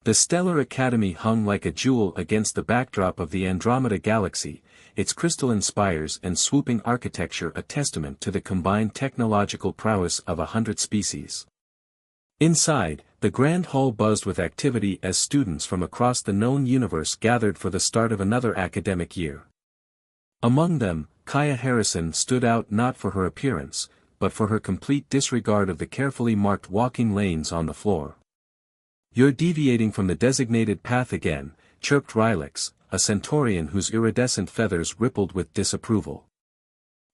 The Stellar Academy hung like a jewel against the backdrop of the Andromeda Galaxy, its crystalline spires and swooping architecture a testament to the combined technological prowess of 100 species. Inside, the Grand Hall buzzed with activity as students from across the known universe gathered for the start of another academic year. Among them, Kaya Harrison stood out not for her appearance, but for her complete disregard of the carefully marked walking lanes on the floor. "You're deviating from the designated path again," chirped Rylix, a centaurian whose iridescent feathers rippled with disapproval.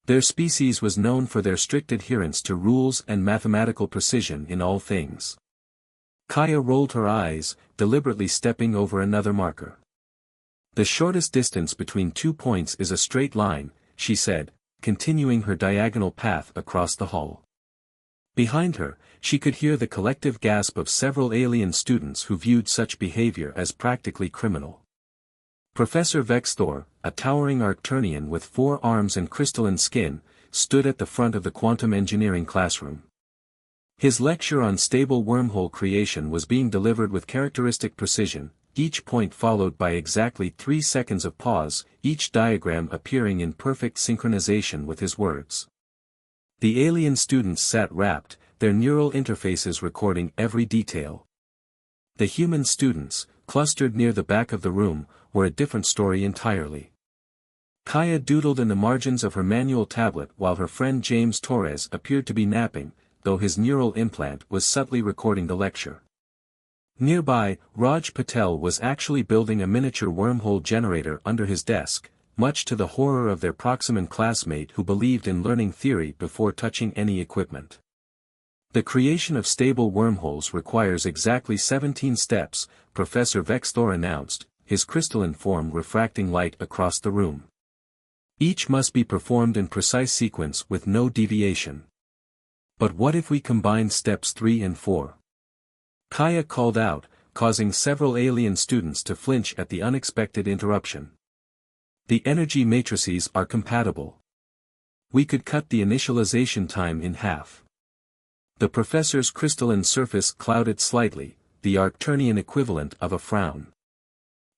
Their species was known for their strict adherence to rules and mathematical precision in all things. Kaya rolled her eyes, deliberately stepping over another marker. "The shortest distance between 2 points is a straight line," she said, continuing her diagonal path across the hall. Behind her, she could hear the collective gasp of several alien students who viewed such behavior as practically criminal. Professor Vexthor, a towering Arcturnian with 4 arms and crystalline skin, stood at the front of the quantum engineering classroom. His lecture on stable wormhole creation was being delivered with characteristic precision, each point followed by exactly 3 seconds of pause, each diagram appearing in perfect synchronization with his words. The alien students sat rapt, their neural interfaces recording every detail. The human students, clustered near the back of the room, were a different story entirely. Kaya doodled in the margins of her manual tablet while her friend James Torres appeared to be napping, though his neural implant was subtly recording the lecture. Nearby, Raj Patel was actually building a miniature wormhole generator under his desk, much to the horror of their Proximan classmate who believed in learning theory before touching any equipment. "The creation of stable wormholes requires exactly 17 steps, Professor Vexthor announced, his crystalline form refracting light across the room. "Each must be performed in precise sequence with no deviation." "But what if we combine steps 3 and 4? Kaya called out, causing several alien students to flinch at the unexpected interruption. "The energy matrices are compatible. We could cut the initialization time in half." The professor's crystalline surface clouded slightly, the Arcturnian equivalent of a frown.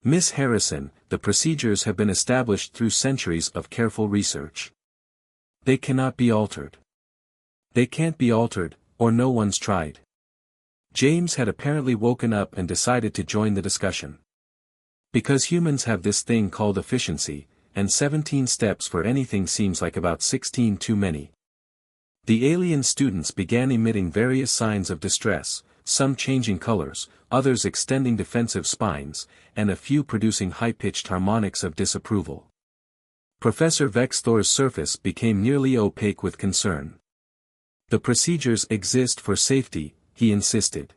"Miss Harrison, the procedures have been established through centuries of careful research. They cannot be altered." "They can't be altered, or no one's tried." James had apparently woken up and decided to join the discussion. "Because humans have this thing called efficiency, and 17 steps for anything seems like about 16 too many." The alien students began emitting various signs of distress, some changing colors, others extending defensive spines, and a few producing high-pitched harmonics of disapproval. Professor Vexthor's surface became nearly opaque with concern. "The procedures exist for safety," he insisted.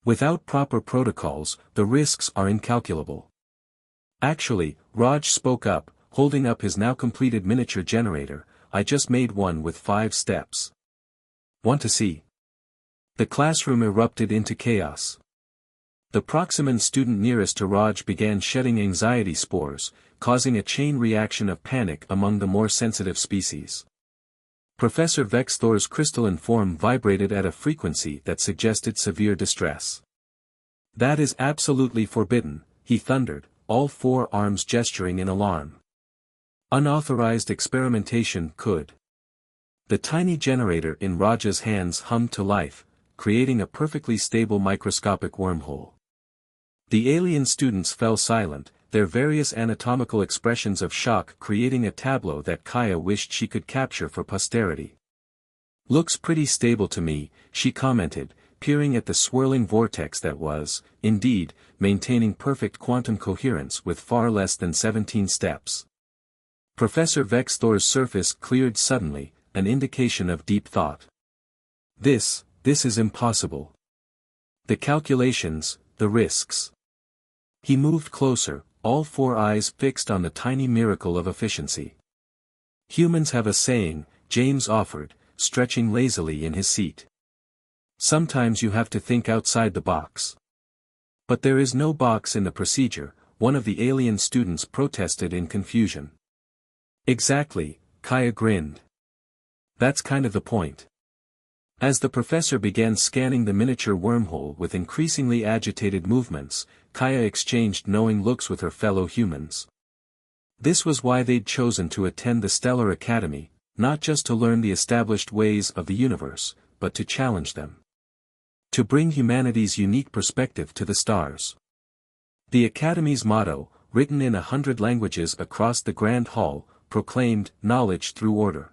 "Without proper protocols, the risks are incalculable." "Actually," Raj spoke up, holding up his now completed miniature generator, "I just made one with 5 steps. Want to see?" The classroom erupted into chaos. The Proximan student nearest to Raj began shedding anxiety spores, causing a chain reaction of panic among the more sensitive species. Professor Vexthor's crystalline form vibrated at a frequency that suggested severe distress. "That is absolutely forbidden," he thundered, all 4 arms gesturing in alarm. "Unauthorized experimentation could." The tiny generator in Raj's hands hummed to life, creating a perfectly stable microscopic wormhole. The alien students fell silent, their various anatomical expressions of shock creating a tableau that Kaya wished she could capture for posterity. "Looks pretty stable to me," she commented, peering at the swirling vortex that was, indeed, maintaining perfect quantum coherence with far less than 17 steps. Professor Vexthor's surface cleared suddenly, an indication of deep thought. This is impossible. The calculations, the risks." He moved closer, all 4 eyes fixed on the tiny miracle of efficiency. "Humans have a saying," James offered, stretching lazily in his seat. "Sometimes you have to think outside the box." "But there is no box in the procedure," one of the alien students protested in confusion. "Exactly," Kaya grinned. "That's kind of the point. As the professor began scanning the miniature wormhole with increasingly agitated movements, Kaya exchanged knowing looks with her fellow humans. This was why they'd chosen to attend the Stellar Academy, not just to learn the established ways of the universe, but to challenge them. To bring humanity's unique perspective to the stars. The Academy's motto, written in 100 languages across the Grand Hall, proclaimed, "Knowledge through order."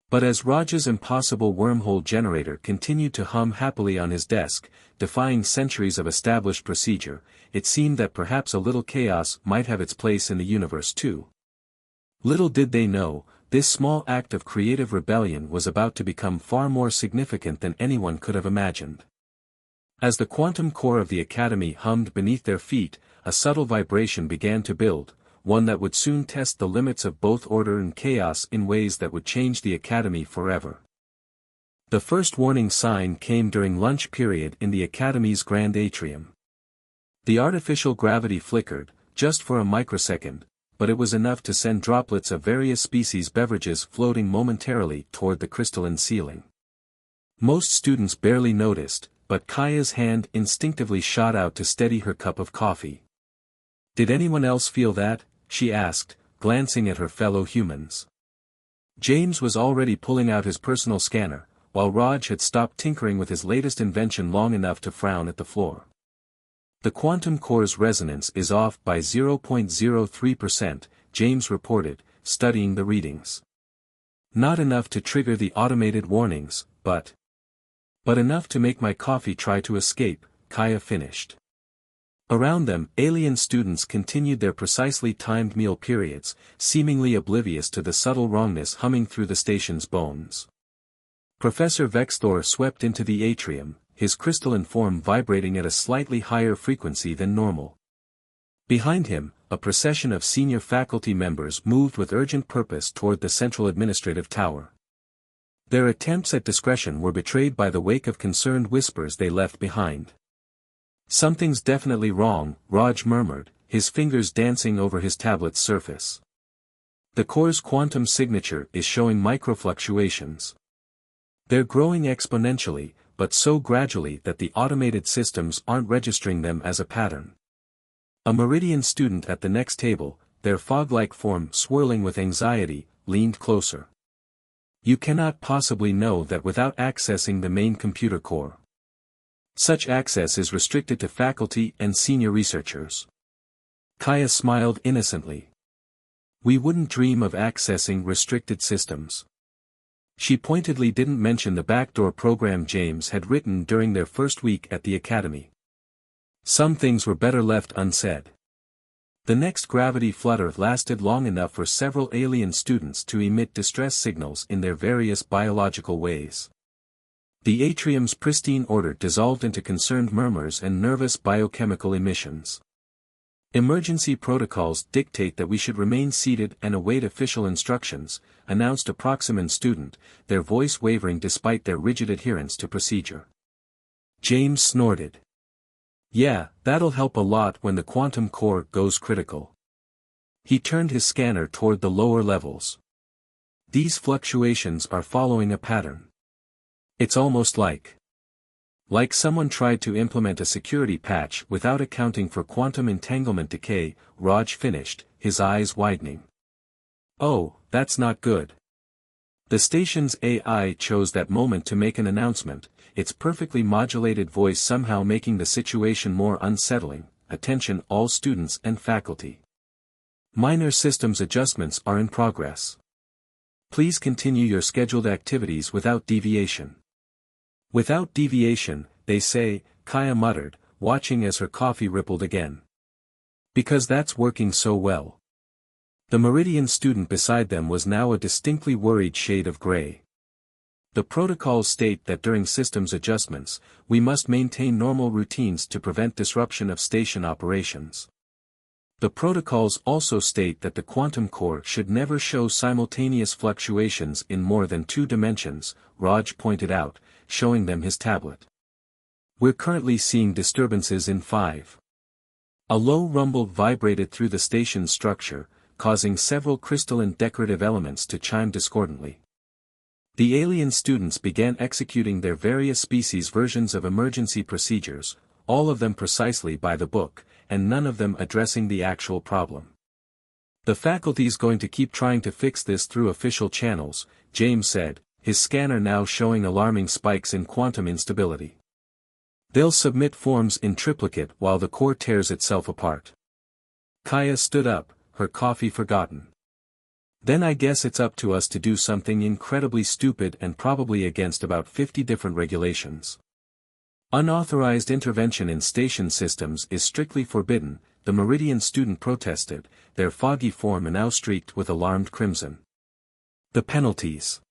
But as Raj's impossible wormhole generator continued to hum happily on his desk, defying centuries of established procedure, it seemed that perhaps a little chaos might have its place in the universe too. Little did they know, this small act of creative rebellion was about to become far more significant than anyone could have imagined. As the quantum core of the Academy hummed beneath their feet, a subtle vibration began to build, one that would soon test the limits of both order and chaos in ways that would change the Academy forever. The first warning sign came during lunch period in the Academy's grand atrium. The artificial gravity flickered, just for a microsecond, but it was enough to send droplets of various species beverages floating momentarily toward the crystalline ceiling. Most students barely noticed, but Kaya's hand instinctively shot out to steady her cup of coffee. "Did anyone else feel that?" she asked, glancing at her fellow humans. James was already pulling out his personal scanner, while Raj had stopped tinkering with his latest invention long enough to frown at the floor. "The quantum core's resonance is off by 0.03%, James reported, studying the readings. "Not enough to trigger the automated warnings, but enough to make my coffee try to escape," Kaya finished. Around them, alien students continued their precisely timed meal periods, seemingly oblivious to the subtle wrongness humming through the station's bones. Professor Vexthor swept into the atrium, his crystalline form vibrating at a slightly higher frequency than normal. Behind him, a procession of senior faculty members moved with urgent purpose toward the central administrative tower. Their attempts at discretion were betrayed by the wake of concerned whispers they left behind. "Something's definitely wrong," Raj murmured, his fingers dancing over his tablet's surface. "The core's quantum signature is showing microfluctuations. They're growing exponentially, but so gradually that the automated systems aren't registering them as a pattern." A Meridian student at the next table, their fog-like form swirling with anxiety, leaned closer. "You cannot possibly know that without accessing the main computer core. Such access is restricted to faculty and senior researchers." Kaya smiled innocently. "We wouldn't dream of accessing restricted systems." She pointedly didn't mention the backdoor program James had written during their first week at the Academy. Some things were better left unsaid. The next gravity flutter lasted long enough for several alien students to emit distress signals in their various biological ways. The atrium's pristine order dissolved into concerned murmurs and nervous biochemical emissions. "Emergency protocols dictate that we should remain seated and await official instructions," announced a Proximan student, their voice wavering despite their rigid adherence to procedure. James snorted. "Yeah, that'll help a lot when the quantum core goes critical." He turned his scanner toward the lower levels. "These fluctuations are following a pattern. It's almost like someone tried to implement a security patch without accounting for quantum entanglement decay," Raj finished, his eyes widening. "Oh, that's not good." The station's AI chose that moment to make an announcement, its perfectly modulated voice somehow making the situation more unsettling. "Attention all students and faculty. Minor systems adjustments are in progress. Please continue your scheduled activities without deviation." "Without deviation, they say," Kaya muttered, watching as her coffee rippled again. "Because that's working so well." The Meridian student beside them was now a distinctly worried shade of gray. "The protocols state that during systems adjustments, we must maintain normal routines to prevent disruption of station operations. The protocols also state that the quantum core should never show simultaneous fluctuations in more than 2 dimensions," Raj pointed out, showing them his tablet. "We're currently seeing disturbances in 5. A low rumble vibrated through the station's structure, causing several crystalline decorative elements to chime discordantly. The alien students began executing their various species versions of emergency procedures, all of them precisely by the book, and none of them addressing the actual problem. The faculty's going to keep trying to fix this through official channels, James said, his scanner now showing alarming spikes in quantum instability. They'll submit forms in triplicate while the core tears itself apart. Kaya stood up, her coffee forgotten. Then I guess it's up to us to do something incredibly stupid and probably against about 50 different regulations. Unauthorized intervention in station systems is strictly forbidden, the Meridian student protested, their foggy form now streaked with alarmed crimson. The penalties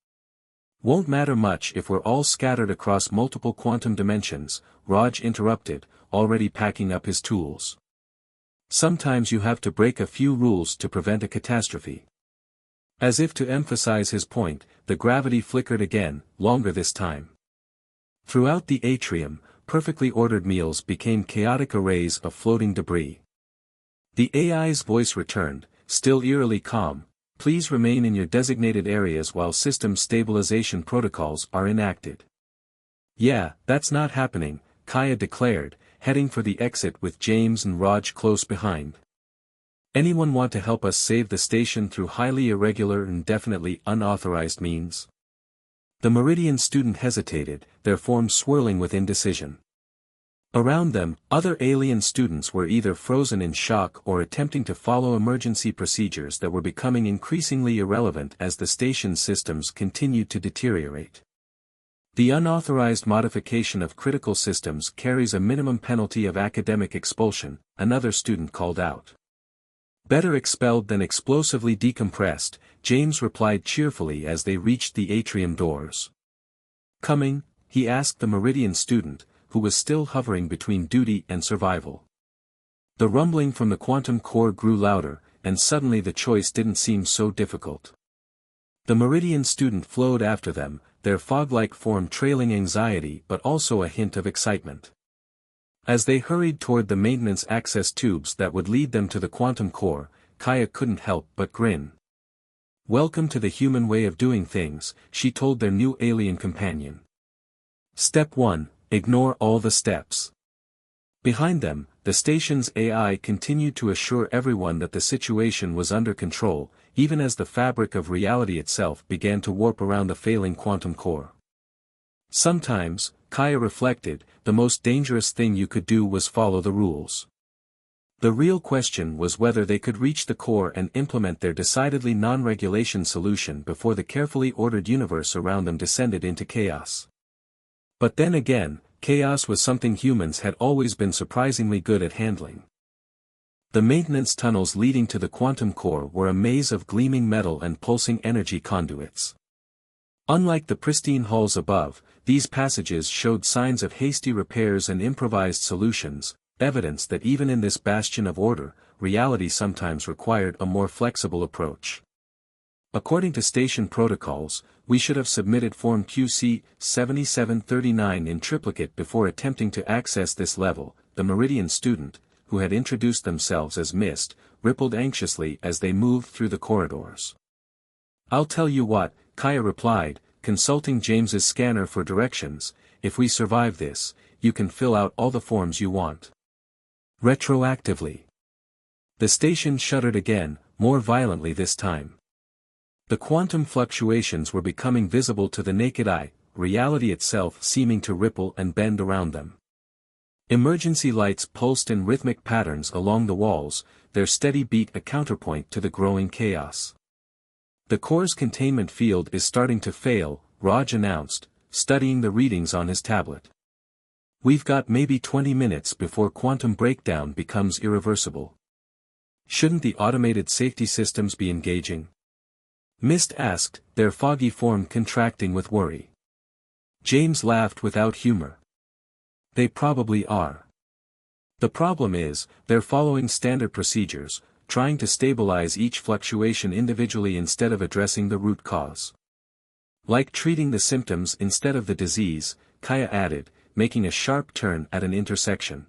won't matter much if we're all scattered across multiple quantum dimensions, Raj interrupted, already packing up his tools. Sometimes you have to break a few rules to prevent a catastrophe. As if to emphasize his point, the gravity flickered again, longer this time. Throughout the atrium, perfectly ordered meals became chaotic arrays of floating debris. The AI's voice returned, still eerily calm, please remain in your designated areas while system stabilization protocols are enacted. Yeah, that's not happening, Kaya declared, heading for the exit with James and Raj close behind. Anyone want to help us save the station through highly irregular and definitely unauthorized means? The Meridian student hesitated, their forms swirling with indecision. Around them, other alien students were either frozen in shock or attempting to follow emergency procedures that were becoming increasingly irrelevant as the station's systems continued to deteriorate. The unauthorized modification of critical systems carries a minimum penalty of academic expulsion, another student called out. Better expelled than explosively decompressed, James replied cheerfully as they reached the atrium doors. Coming, he asked the Meridian student, who was still hovering between duty and survival. The rumbling from the quantum core grew louder, and suddenly the choice didn't seem so difficult. The Meridian student flowed after them, their fog-like form trailing anxiety but also a hint of excitement. As they hurried toward the maintenance access tubes that would lead them to the quantum core, Kaya couldn't help but grin. Welcome to the human way of doing things, she told their new alien companion. Step 1, ignore all the steps. Behind them, the station's AI continued to assure everyone that the situation was under control, even as the fabric of reality itself began to warp around the failing quantum core. Sometimes, Kaya reflected, the most dangerous thing you could do was follow the rules. The real question was whether they could reach the core and implement their decidedly non-regulation solution before the carefully ordered universe around them descended into chaos. But then again, chaos was something humans had always been surprisingly good at handling. The maintenance tunnels leading to the quantum core were a maze of gleaming metal and pulsing energy conduits. Unlike the pristine halls above, these passages showed signs of hasty repairs and improvised solutions, evidence that even in this bastion of order, reality sometimes required a more flexible approach. According to station protocols, we should have submitted Form QC 7739 in triplicate before attempting to access this level, the Meridian student, who had introduced themselves as Mist, rippled anxiously as they moved through the corridors. I'll tell you what, Kaya replied, consulting James's scanner for directions, if we survive this, you can fill out all the forms you want. Retroactively. The station shuddered again, more violently this time. The quantum fluctuations were becoming visible to the naked eye, reality itself seeming to ripple and bend around them. Emergency lights pulsed in rhythmic patterns along the walls, their steady beat a counterpoint to the growing chaos. The core's containment field is starting to fail, Raj announced, studying the readings on his tablet. We've got maybe 20 minutes before quantum breakdown becomes irreversible. Shouldn't the automated safety systems be engaging? Mist asked, their foggy form contracting with worry. James laughed without humor. They probably are. The problem is, they're following standard procedures, trying to stabilize each fluctuation individually instead of addressing the root cause. Like treating the symptoms instead of the disease, Kaya added, making a sharp turn at an intersection.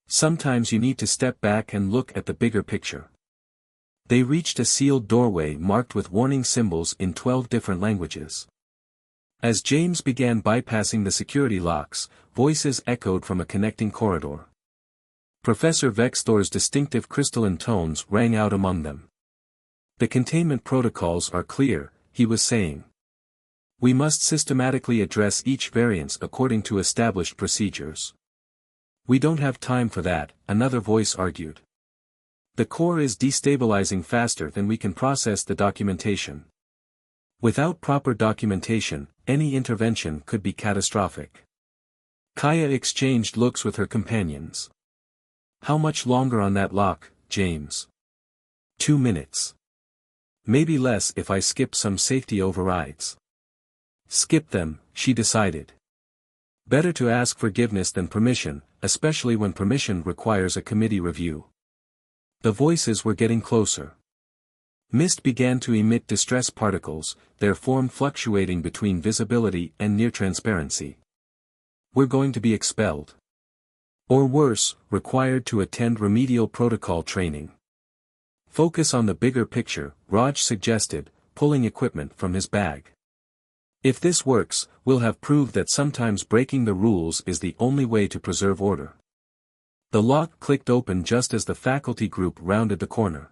Sometimes you need to step back and look at the bigger picture. They reached a sealed doorway marked with warning symbols in 12 different languages. As James began bypassing the security locks, voices echoed from a connecting corridor. Professor Vexthor's distinctive crystalline tones rang out among them. The containment protocols are clear, he was saying. We must systematically address each variance according to established procedures. We don't have time for that, another voice argued. The core is destabilizing faster than we can process the documentation. Without proper documentation, any intervention could be catastrophic. Kaya exchanged looks with her companions. How much longer on that lock, James? 2 minutes. Maybe less if I skip some safety overrides. Skip them, she decided. Better to ask forgiveness than permission, especially when permission requires a committee review. The voices were getting closer. Mist began to emit distress particles, their form fluctuating between visibility and near transparency. We're going to be expelled. Or worse, required to attend remedial protocol training. Focus on the bigger picture, Raj suggested, pulling equipment from his bag. If this works, we'll have proved that sometimes breaking the rules is the only way to preserve order. The lock clicked open just as the faculty group rounded the corner.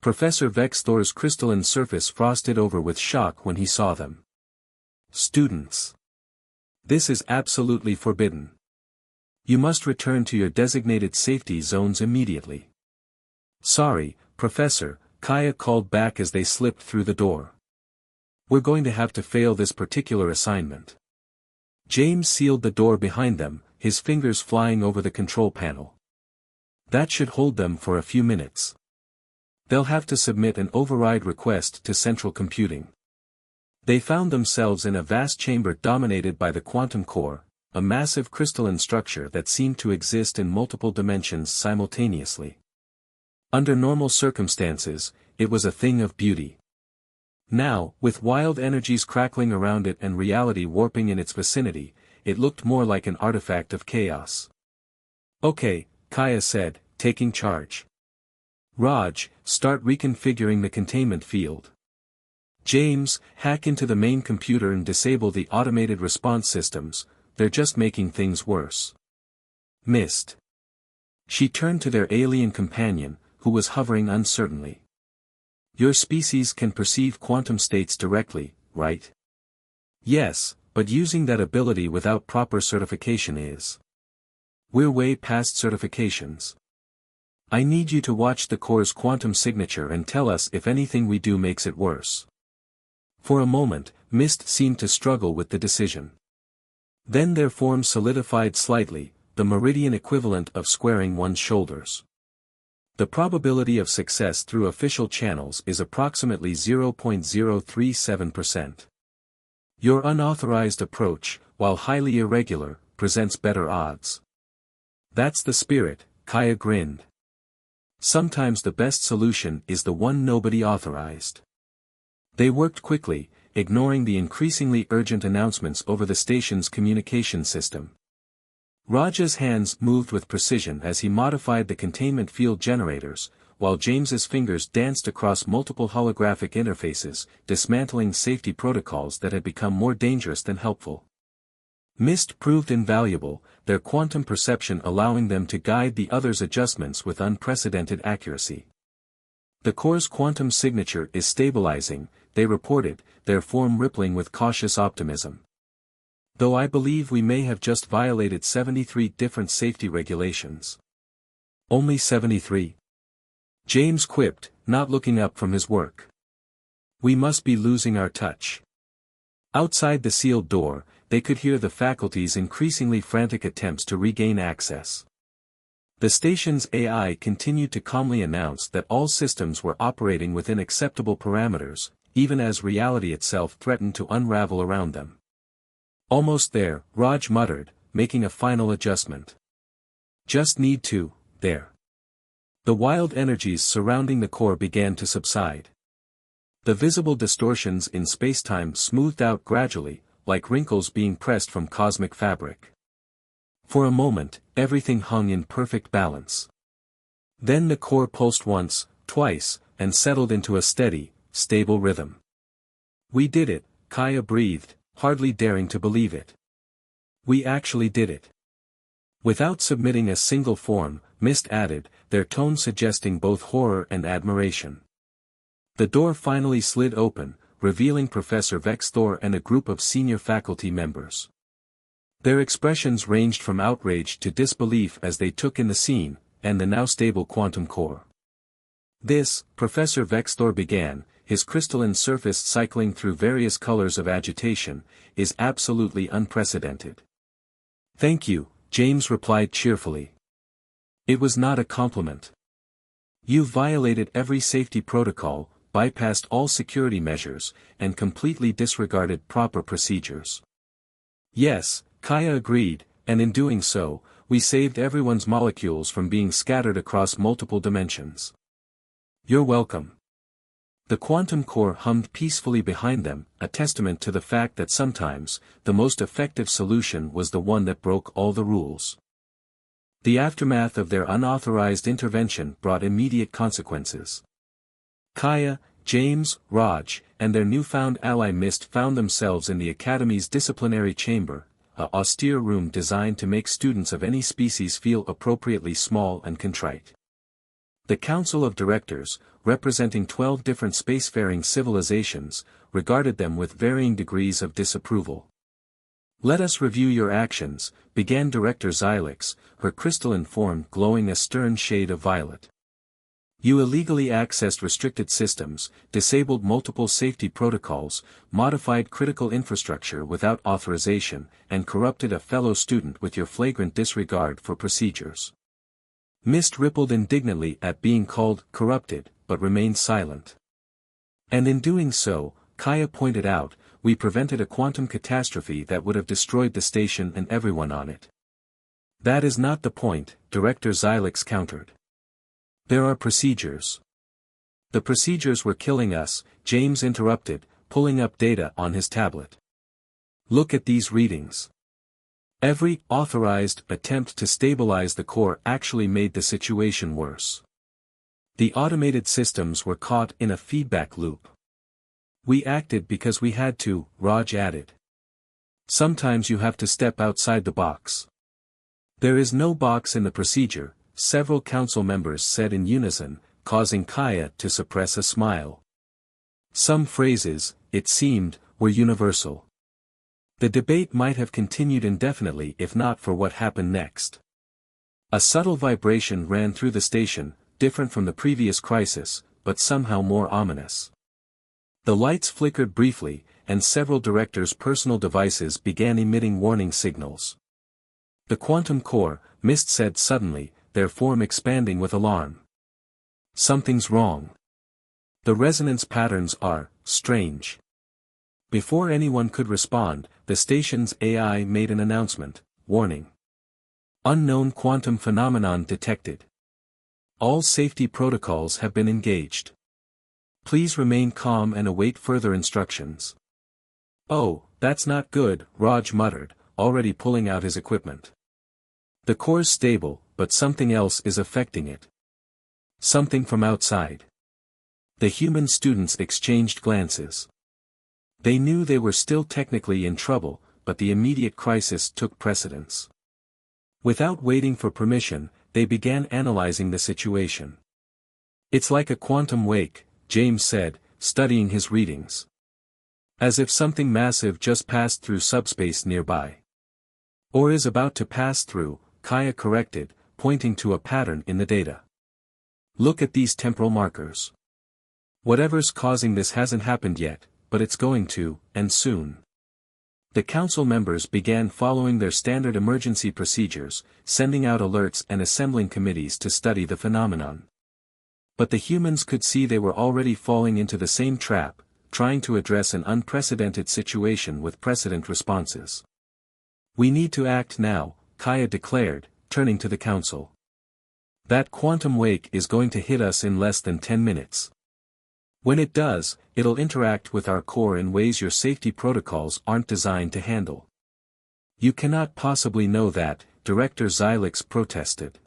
Professor Vexthor's crystalline surface frosted over with shock when he saw them. Students. This is absolutely forbidden. You must return to your designated safety zones immediately. Sorry, Professor, Kaya called back as they slipped through the door. We're going to have to fail this particular assignment. James sealed the door behind them, his fingers flying over the control panel. That should hold them for a few minutes. They'll have to submit an override request to central computing. They found themselves in a vast chamber dominated by the quantum core, a massive crystalline structure that seemed to exist in multiple dimensions simultaneously. Under normal circumstances, it was a thing of beauty. Now, with wild energies crackling around it and reality warping in its vicinity, it looked more like an artifact of chaos. Okay, Kaya said, taking charge. Raj, start reconfiguring the containment field. James, hack into the main computer and disable the automated response systems, they're just making things worse. Mist. She turned to their alien companion, who was hovering uncertainly. Your species can perceive quantum states directly, right? Yes, but using that ability without proper certification is. We're way past certifications. I need you to watch the core's quantum signature and tell us if anything we do makes it worse. For a moment, Mist seemed to struggle with the decision. Then their form solidified slightly, the meridian equivalent of squaring one's shoulders. The probability of success through official channels is approximately 0.037%. Your unauthorized approach, while highly irregular, presents better odds. That's the spirit, Kaya grinned. Sometimes the best solution is the one nobody authorized. They worked quickly, ignoring the increasingly urgent announcements over the station's communication system. Raja's hands moved with precision as he modified the containment field generators, while James's fingers danced across multiple holographic interfaces, dismantling safety protocols that had become more dangerous than helpful. Mist proved invaluable, their quantum perception allowing them to guide the others' adjustments with unprecedented accuracy. The core's quantum signature is stabilizing, they reported, their form rippling with cautious optimism. Though I believe we may have just violated 73 different safety regulations. Only 73? James quipped, not looking up from his work. We must be losing our touch. Outside the sealed door, they could hear the faculty's increasingly frantic attempts to regain access. The station's AI continued to calmly announce that all systems were operating within acceptable parameters, even as reality itself threatened to unravel around them. Almost there, Raj muttered, making a final adjustment. Just need to, there. The wild energies surrounding the core began to subside. The visible distortions in spacetime smoothed out gradually, like wrinkles being pressed from cosmic fabric. For a moment, everything hung in perfect balance. Then the core pulsed once, twice, and settled into a steady, stable rhythm. We did it, Kaya breathed, hardly daring to believe it. We actually did it. Without submitting a single form, Mist added, their tone suggesting both horror and admiration. The door finally slid open, revealing Professor Vexthor and a group of senior faculty members. Their expressions ranged from outrage to disbelief as they took in the scene, and the now stable quantum core. This, Professor Vexthor began, his crystalline surface cycling through various colors of agitation, is absolutely unprecedented. Thank you, James replied cheerfully. It was not a compliment. You violated every safety protocol, bypassed all security measures, and completely disregarded proper procedures. Yes, Kaya agreed, and in doing so, we saved everyone's molecules from being scattered across multiple dimensions. You're welcome. The quantum core hummed peacefully behind them, a testament to the fact that sometimes, the most effective solution was the one that broke all the rules. The aftermath of their unauthorized intervention brought immediate consequences. Kaya, James, Raj, and their newfound ally Mist found themselves in the Academy's disciplinary chamber, an austere room designed to make students of any species feel appropriately small and contrite. The Council of Directors, representing 12 different spacefaring civilizations, regarded them with varying degrees of disapproval. Let us review your actions, began Director Xylix, her crystalline form glowing a stern shade of violet. You illegally accessed restricted systems, disabled multiple safety protocols, modified critical infrastructure without authorization, and corrupted a fellow student with your flagrant disregard for procedures. Mist rippled indignantly at being called corrupted, but remained silent. And in doing so, Kaya pointed out, we prevented a quantum catastrophe that would have destroyed the station and everyone on it. That is not the point, Director Xylix countered. There are procedures. The procedures were killing us, James interrupted, pulling up data on his tablet. Look at these readings. Every authorized attempt to stabilize the core actually made the situation worse. The automated systems were caught in a feedback loop. We acted because we had to, Raj added. Sometimes you have to step outside the box. There is no box in the procedure, several council members said in unison, causing Kaya to suppress a smile. Some phrases, it seemed, were universal. The debate might have continued indefinitely if not for what happened next. A subtle vibration ran through the station, different from the previous crisis, but somehow more ominous. The lights flickered briefly, and several directors' personal devices began emitting warning signals. The quantum core, Mist said suddenly, their form expanding with alarm. Something's wrong. The resonance patterns are strange. Before anyone could respond, the station's AI made an announcement, warning. Unknown quantum phenomenon detected. All safety protocols have been engaged. Please remain calm and await further instructions. Oh, that's not good, Raj muttered, already pulling out his equipment. The core's stable, but something else is affecting it. Something from outside. The human students exchanged glances. They knew they were still technically in trouble, but the immediate crisis took precedence. Without waiting for permission, they began analyzing the situation. It's like a quantum wake, James said, studying his readings. As if something massive just passed through subspace nearby. Or is about to pass through, Kaya corrected, pointing to a pattern in the data. Look at these temporal markers. Whatever's causing this hasn't happened yet, but it's going to, and soon. The council members began following their standard emergency procedures, sending out alerts and assembling committees to study the phenomenon. But the humans could see they were already falling into the same trap, trying to address an unprecedented situation with precedent responses. We need to act now, Kaya declared, turning to the council. That quantum wake is going to hit us in less than 10 minutes. When it does, it'll interact with our core in ways your safety protocols aren't designed to handle. You cannot possibly know that, Director Xylix protested.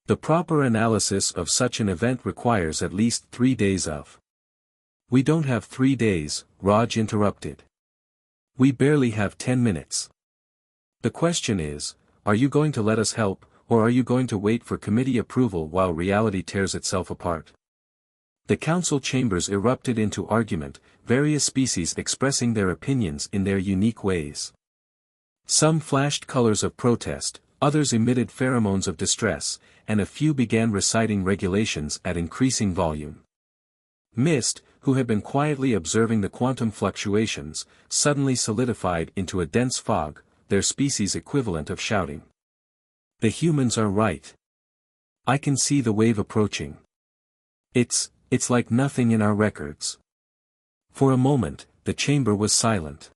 The proper analysis of such an event requires at least 3 days of. We don't have 3 days, Raj interrupted. We barely have 10 minutes. The question is, are you going to let us help, or are you going to wait for committee approval while reality tears itself apart? The council chambers erupted into argument, various species expressing their opinions in their unique ways. Some flashed colors of protest, others emitted pheromones of distress, and a few began reciting regulations at increasing volume. Mist, who had been quietly observing the quantum fluctuations, suddenly solidified into a dense fog, their species' equivalent of shouting. The humans are right. I can see the wave approaching. It's like nothing in our records. For a moment, the chamber was silent.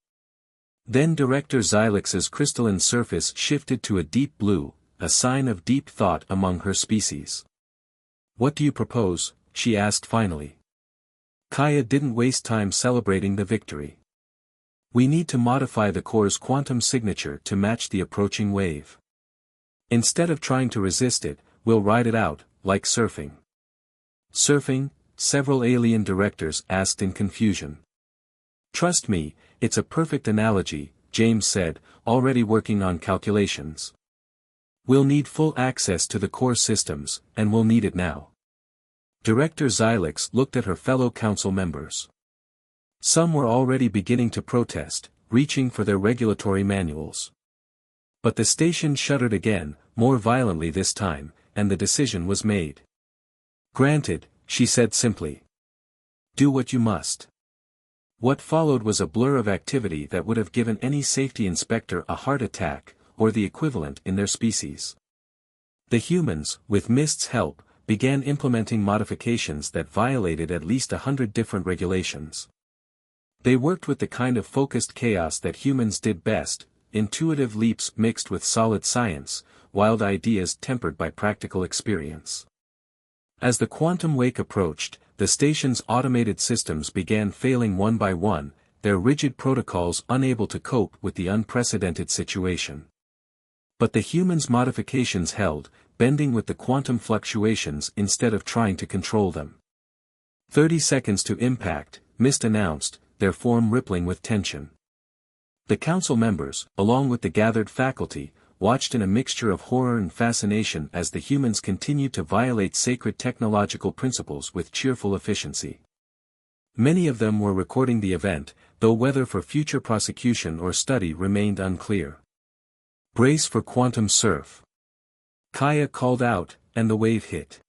Then Director Xylix's crystalline surface shifted to a deep blue, a sign of deep thought among her species. What do you propose? She asked finally. Kaya didn't waste time celebrating the victory. We need to modify the core's quantum signature to match the approaching wave. Instead of trying to resist it, we'll ride it out, like surfing. Surfing? Several alien directors asked in confusion. Trust me, it's a perfect analogy, James said, already working on calculations. We'll need full access to the core systems, and we'll need it now. Director Xylix looked at her fellow council members. Some were already beginning to protest, reaching for their regulatory manuals. But the station shuddered again, more violently this time, and the decision was made. Granted, she said simply. Do what you must. What followed was a blur of activity that would have given any safety inspector a heart attack, or the equivalent in their species. The humans, with Mist's help, began implementing modifications that violated at least 100 different regulations. They worked with the kind of focused chaos that humans did best, intuitive leaps mixed with solid science, wild ideas tempered by practical experience. As the quantum wake approached, the station's automated systems began failing one by one, their rigid protocols unable to cope with the unprecedented situation. But the humans' modifications held, bending with the quantum fluctuations instead of trying to control them. 30 seconds to impact, Mist announced, their form rippling with tension. The council members, along with the gathered faculty, watched in a mixture of horror and fascination as the humans continued to violate sacred technological principles with cheerful efficiency. Many of them were recording the event, though whether for future prosecution or study remained unclear. Brace for quantum surf. Kaya called out, and the wave hit.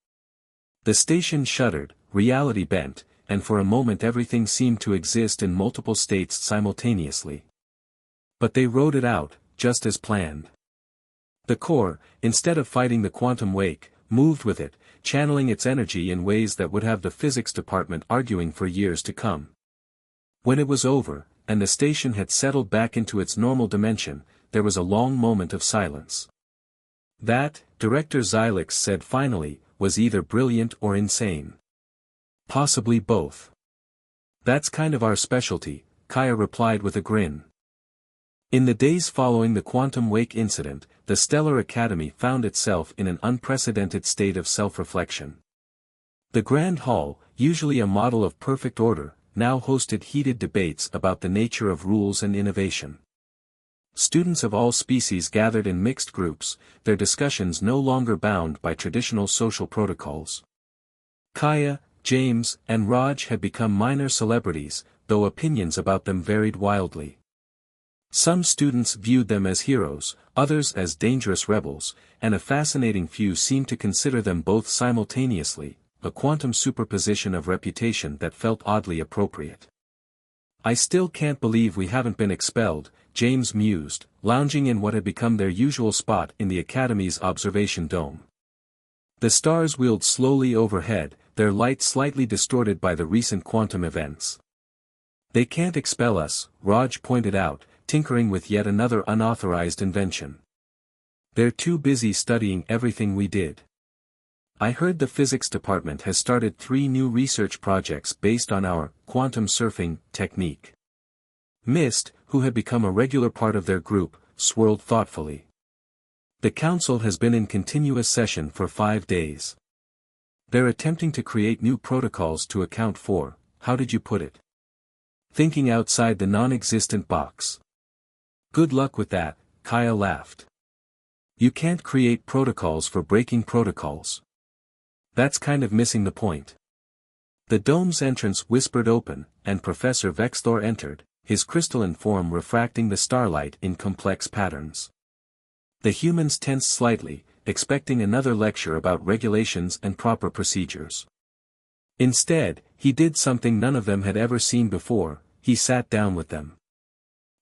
The station shuddered, reality bent, and for a moment everything seemed to exist in multiple states simultaneously. But they rode it out, just as planned. The core, instead of fighting the quantum wake, moved with it, channeling its energy in ways that would have the physics department arguing for years to come. When it was over, and the station had settled back into its normal dimension, there was a long moment of silence. That, Director Xylix said finally, was either brilliant or insane. Possibly both. That's kind of our specialty, Kaya replied with a grin. In the days following the quantum wake incident, the Stellar Academy found itself in an unprecedented state of self-reflection. The Grand Hall, usually a model of perfect order, now hosted heated debates about the nature of rules and innovation. Students of all species gathered in mixed groups, their discussions no longer bound by traditional social protocols. Kaya, James, and Raj had become minor celebrities, though opinions about them varied wildly. Some students viewed them as heroes, others as dangerous rebels, and a fascinating few seemed to consider them both simultaneously, a quantum superposition of reputation that felt oddly appropriate. I still can't believe we haven't been expelled, James mused, lounging in what had become their usual spot in the Academy's observation dome. The stars wheeled slowly overhead, their light slightly distorted by the recent quantum events. They can't expel us, Raj pointed out, tinkering with yet another unauthorized invention. They're too busy studying everything we did. I heard the physics department has started 3 new research projects based on our quantum surfing technique. Mist, who had become a regular part of their group, swirled thoughtfully. The council has been in continuous session for 5 days. They're attempting to create new protocols to account for, how did you put it? Thinking outside the non-existent box. Good luck with that, Kaya laughed. You can't create protocols for breaking protocols. That's kind of missing the point. The dome's entrance whispered open, and Professor Vexthor entered, his crystalline form refracting the starlight in complex patterns. The humans tensed slightly, expecting another lecture about regulations and proper procedures. Instead, he did something none of them had ever seen before. He sat down with them.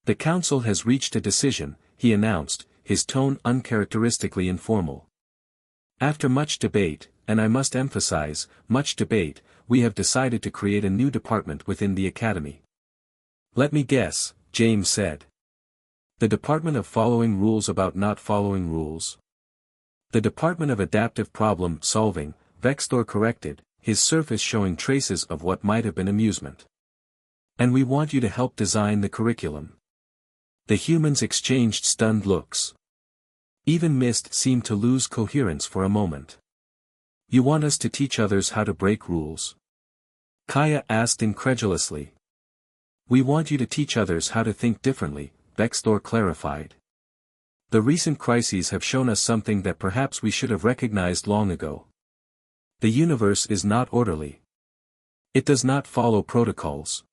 The council has reached a decision, he announced, his tone uncharacteristically informal. After much debate, and I must emphasize, much debate, we have decided to create a new department within the Academy. Let me guess, James said. The Department of Following Rules about Not Following Rules. The Department of Adaptive Problem Solving, Vexthor corrected, his surface showing traces of what might have been amusement. And we want you to help design the curriculum. The humans exchanged stunned looks. Even Mist seemed to lose coherence for a moment. You want us to teach others how to break rules? Kaya asked incredulously. We want you to teach others how to think differently, Vexthor clarified. The recent crises have shown us something that perhaps we should have recognized long ago. The universe is not orderly. It does not follow protocols.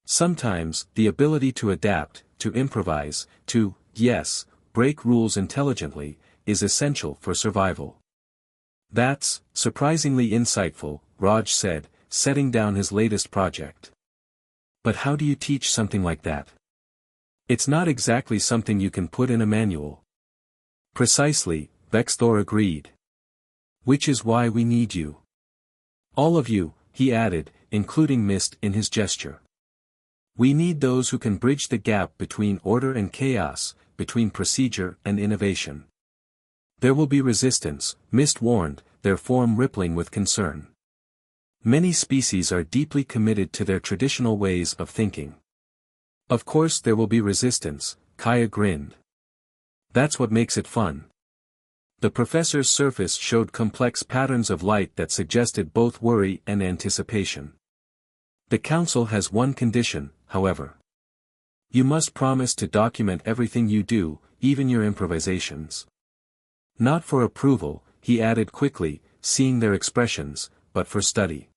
Sometimes, the ability to adapt, to improvise, to, yes, break rules intelligently, is essential for survival. That's surprisingly insightful, Raj said, setting down his latest project. But how do you teach something like that? It's not exactly something you can put in a manual. Precisely, Vexthor agreed. Which is why we need you. All of you, he added, including Mist in his gesture. We need those who can bridge the gap between order and chaos, between procedure and innovation. There will be resistance, Mist warned, their form rippling with concern. Many species are deeply committed to their traditional ways of thinking. Of course there will be resistance, Kaya grinned. That's what makes it fun. The professor's surface showed complex patterns of light that suggested both worry and anticipation. The council has one condition, however. You must promise to document everything you do, even your improvisations. Not for approval, he added quickly, seeing their expressions, but for study.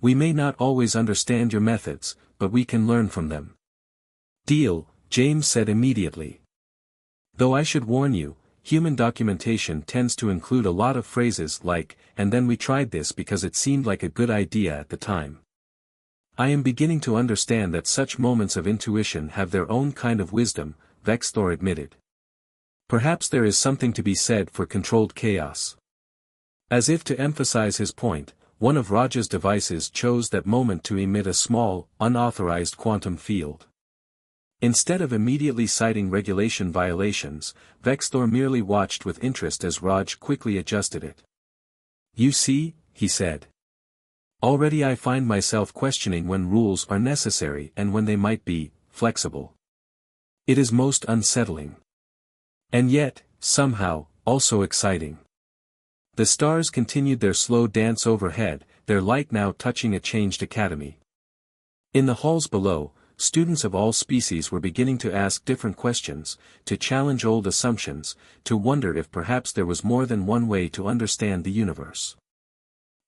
We may not always understand your methods, but we can learn from them. Deal, James said immediately. Though I should warn you, human documentation tends to include a lot of phrases like, and then we tried this because it seemed like a good idea at the time. I am beginning to understand that such moments of intuition have their own kind of wisdom, Vexthor admitted. Perhaps there is something to be said for controlled chaos. As if to emphasize his point, one of Raja's devices chose that moment to emit a small, unauthorized quantum field. Instead of immediately citing regulation violations, Vexthor merely watched with interest as Raj quickly adjusted it. You see, he said. Already I find myself questioning when rules are necessary and when they might be flexible. It is most unsettling. And yet, somehow, also exciting. The stars continued their slow dance overhead, their light now touching a changed academy. In the halls below, students of all species were beginning to ask different questions, to challenge old assumptions, to wonder if perhaps there was more than one way to understand the universe.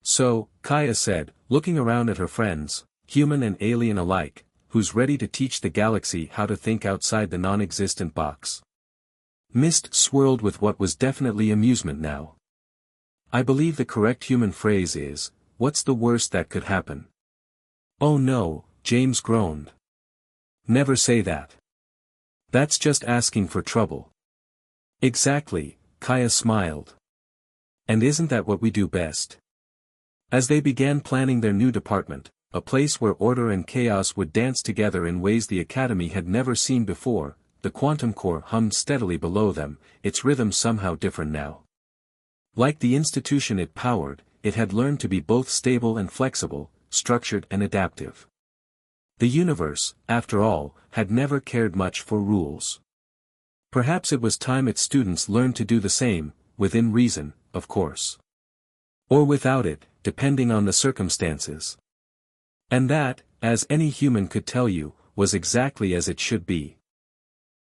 So, Kaya said, looking around at her friends, human and alien alike, who's ready to teach the galaxy how to think outside the non-existent box. Mist swirled with what was definitely amusement now. I believe the correct human phrase is, what's the worst that could happen? Oh no, James groaned. Never say that. That's just asking for trouble. Exactly, Kaya smiled. And isn't that what we do best? As they began planning their new department, a place where order and chaos would dance together in ways the Academy had never seen before, the quantum core hummed steadily below them, its rhythm somehow different now. Like the institution it powered, it had learned to be both stable and flexible, structured and adaptive. The universe, after all, had never cared much for rules. Perhaps it was time its students learned to do the same, within reason, of course. Or without it, depending on the circumstances. And that, as any human could tell you, was exactly as it should be.